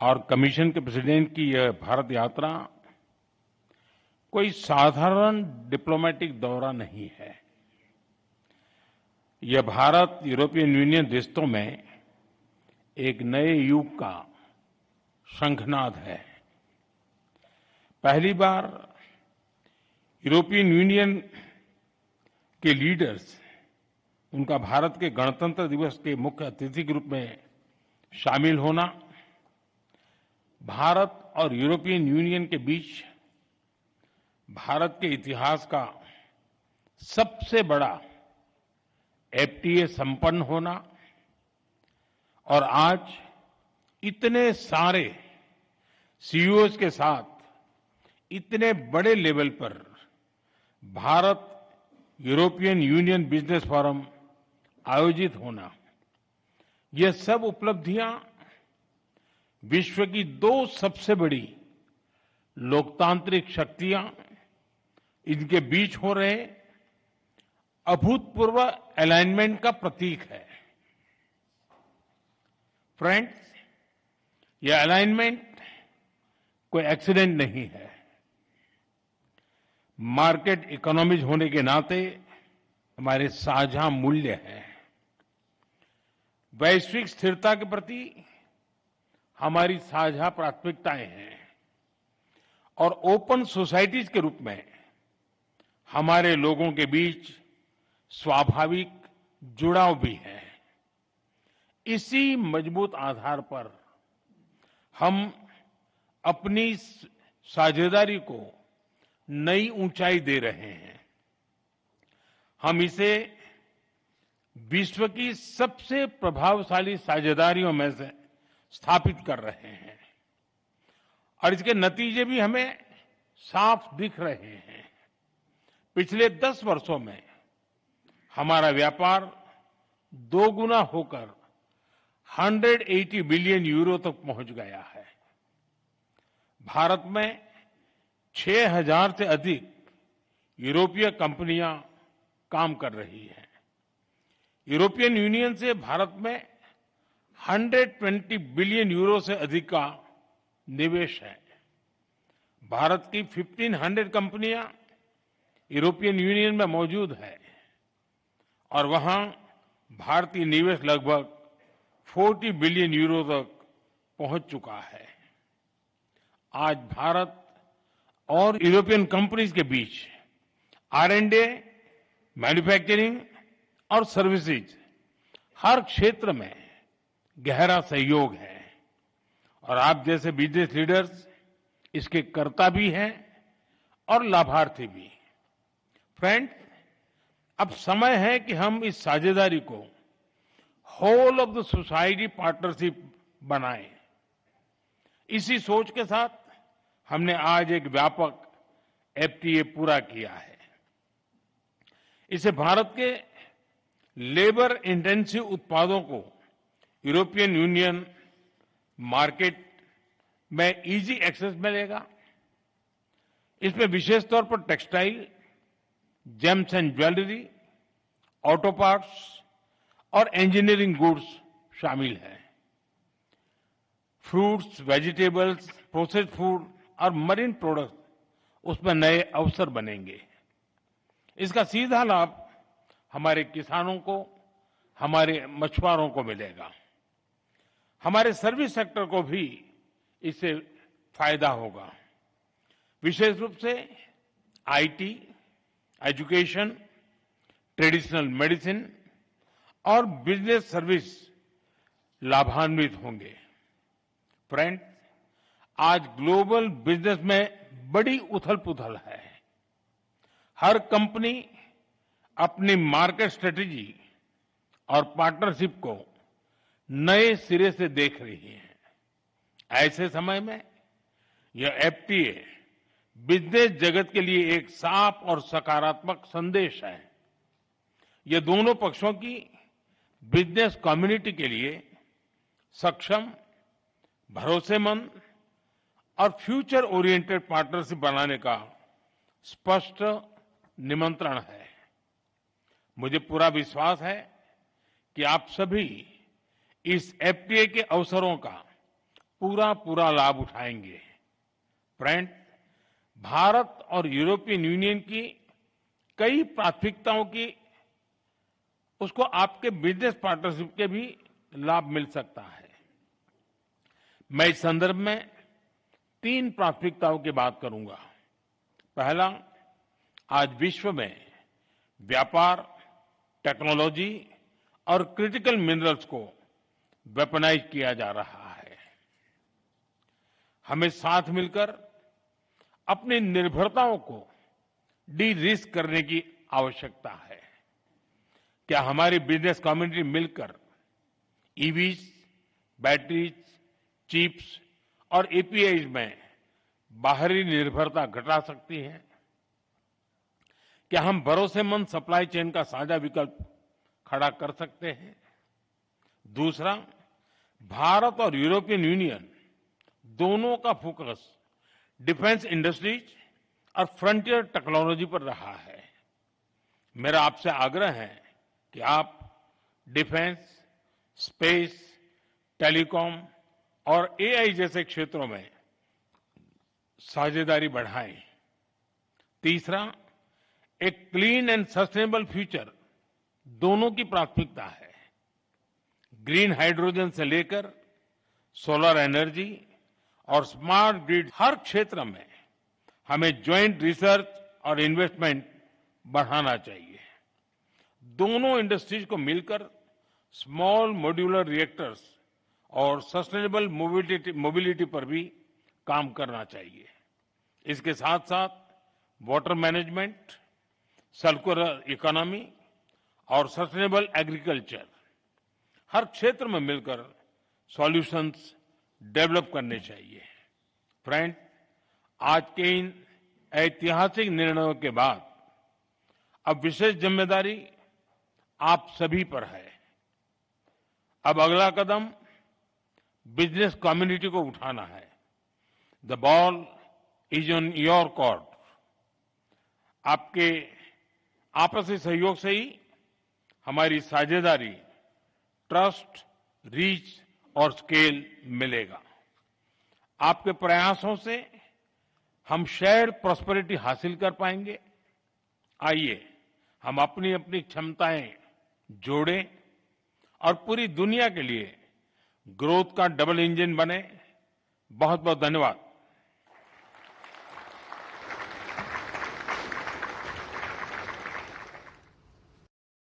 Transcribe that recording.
और कमीशन के प्रेसिडेंट की यह भारत यात्रा कोई साधारण डिप्लोमेटिक दौरा नहीं है। यह भारत यूरोपियन यूनियन रिश्तों में एक नए युग का शंखनाद है। पहली बार यूरोपियन यूनियन के लीडर्स उनका भारत के गणतंत्र दिवस के मुख्य अतिथि के रूप में शामिल होना भारत और यूरोपियन यूनियन के बीच भारत के इतिहास का सबसे बड़ा एफटीए संपन्न होना और आज इतने सारे सीईओज के साथ इतने बड़े लेवल पर Bharat European union business forum आयोजित होना, ये सब उपलब्धियां विश्व की दो सबसे बड़ी लोकतांत्रिक शक्तियां इनके बीच हो रहे अभूतपूर्व अलाइनमेंट का प्रतीक है। फ्रेंड्स, यह अलाइनमेंट कोई एक्सीडेंट नहीं है। मार्केट इकोनॉमीज होने के नाते हमारे साझा मूल्य हैं। वैश्विक स्थिरता के प्रति हमारी साझा प्राथमिकताएं हैं और ओपन सोसाइटीज के रूप में हमारे लोगों के बीच स्वाभाविक जुड़ाव भी है। इसी मजबूत आधार पर हम अपनी साझेदारी को नई ऊंचाई दे रहे हैं। हम इसे विश्व की सबसे प्रभावशाली साझेदारियों में से स्थापित कर रहे हैं और इसके नतीजे भी हमें साफ दिख रहे हैं। पिछले 10 वर्षों में हमारा व्यापार दोगुना होकर 180 बिलियन यूरो तक पहुंच गया है। भारत में 6,000 से अधिक यूरोपीय कंपनियां काम कर रही हैं। यूरोपियन यूनियन से भारत में 120 बिलियन यूरो से अधिक का निवेश है। भारत की 1500 कंपनियां यूरोपियन यूनियन में मौजूद है और वहां भारतीय निवेश लगभग 40 बिलियन यूरो तक पहुंच चुका है। आज भारत और यूरोपियन कंपनीज के बीच R&D, मैन्युफैक्चरिंग और सर्विसेज हर क्षेत्र में गहरा सहयोग है और आप जैसे बिजनेस लीडर्स इसके कर्ता भी हैं और लाभार्थी भी। फ्रेंड्स, अब समय है कि हम इस साझेदारी को whole of the society partnership बनाएं। इसी सोच के साथ हमने आज एक व्यापक एफटीए पूरा किया है। इसे भारत के लेबर इंटेंसिव उत्पादों को यूरोपियन यूनियन मार्केट में इजी एक्सेस मिलेगा। इसमें विशेष तौर पर textile, James and jewellery, auto parts और इंजीनियरिंग गुड्स शामिल हैं। फ्रूट्स, वेजिटेबल्स, प्रोसेस्ड फूड और मरीन प्रोडक्ट उसमें नए अवसर बनेंगे। इसका सीधा लाभ हमारे किसानों को, हमारे मछुआरों को मिलेगा। हमारे सर्विस सेक्टर को भी इससे फायदा होगा। विशेष रूप से आईटी, एजुकेशन, ट्रेडिशनल मेडिसिन और बिजनेस सर्विस लाभान्वित होंगे। फ्रेंड्स, आज ग्लोबल बिजनेस में बड़ी उथल-पुथल है। हर कंपनी अपनी मार्केट स्ट्रेटेजी और पार्टनरशिप को नए सिरे से देख रही है। ऐसे समय में यह एफटीए बिजनेस जगत के लिए एक साफ और सकारात्मक संदेश है। यह दोनों पक्षों की बिजनेस कम्युनिटी के लिए सक्षम, भरोसेमंद और फ्यूचर ओरिएंटेड पार्टनरशिप बनाने का स्पष्ट निमंत्रण है। मुझे पूरा विश्वास है कि आप सभी इस एफटीए के अवसरों का पूरा पूरा लाभ उठाएंगे। फ्रेंड, भारत और यूरोपियन यूनियन की कई प्राथमिकताओं की उसको आपके बिजनेस पार्टनरशिप के भी लाभ मिल सकता है। मैं इस संदर्भ में 3 प्राथमिकताओं की बात करूंगा। पहला, आज विश्व में व्यापार, टेक्नोलॉजी और क्रिटिकल मिनरल्स को वेपनाइज किया जा रहा है। हमें साथ मिलकर अपनी निर्भरताओं को डी रिस्क करने की आवश्यकता है। क्या हमारी बिजनेस कम्युनिटी मिलकर ईवीज, बैटरीज, चिप्स और एपीआई में बाहरी निर्भरता घटा सकती है? क्या हम भरोसेमंद सप्लाई चेन का साझा विकल्प खड़ा कर सकते हैं? दूसरा, भारत और यूरोपियन यूनियन दोनों का फोकस डिफेंस इंडस्ट्रीज और फ्रंटियर टेक्नोलॉजी पर रहा है। मेरा आपसे आग्रह है कि आप डिफेंस, स्पेस, टेलीकॉम और एआई जैसे क्षेत्रों में साझेदारी बढ़ाएं। तीसरा, एक क्लीन एंड सस्टेनेबल फ्यूचर दोनों की प्राथमिकता है। ग्रीन हाइड्रोजन से लेकर सोलर एनर्जी और स्मार्ट ग्रिड, हर क्षेत्र में हमें ज्वाइंट रिसर्च और इन्वेस्टमेंट बढ़ाना चाहिए। दोनों इंडस्ट्रीज को मिलकर स्मॉल मॉड्यूलर रिएक्टर्स और सस्टेनेबल मोबिलिटी पर भी काम करना चाहिए। इसके साथ साथ वाटर मैनेजमेंट, सर्कुलर इकोनॉमी और सस्टेनेबल एग्रीकल्चर, हर क्षेत्र में मिलकर सॉल्यूशंस डेवलप करने चाहिए। फ्रेंड, आज के इन ऐतिहासिक निर्णयों के बाद अब विशेष जिम्मेदारी आप सभी पर है। अब अगला कदम बिजनेस कम्युनिटी को उठाना है। The ball is on your court. आपके आपसी सहयोग से ही हमारी साझेदारी, ट्रस्ट, रीच और स्केल मिलेगा। आपके प्रयासों से हम शेयर्ड प्रॉस्पेरिटी हासिल कर पाएंगे। आइए हम अपनी अपनी क्षमताएं जोड़ें और पूरी दुनिया के लिए ग्रोथ का डबल इंजन बने। बहुत बहुत धन्यवाद।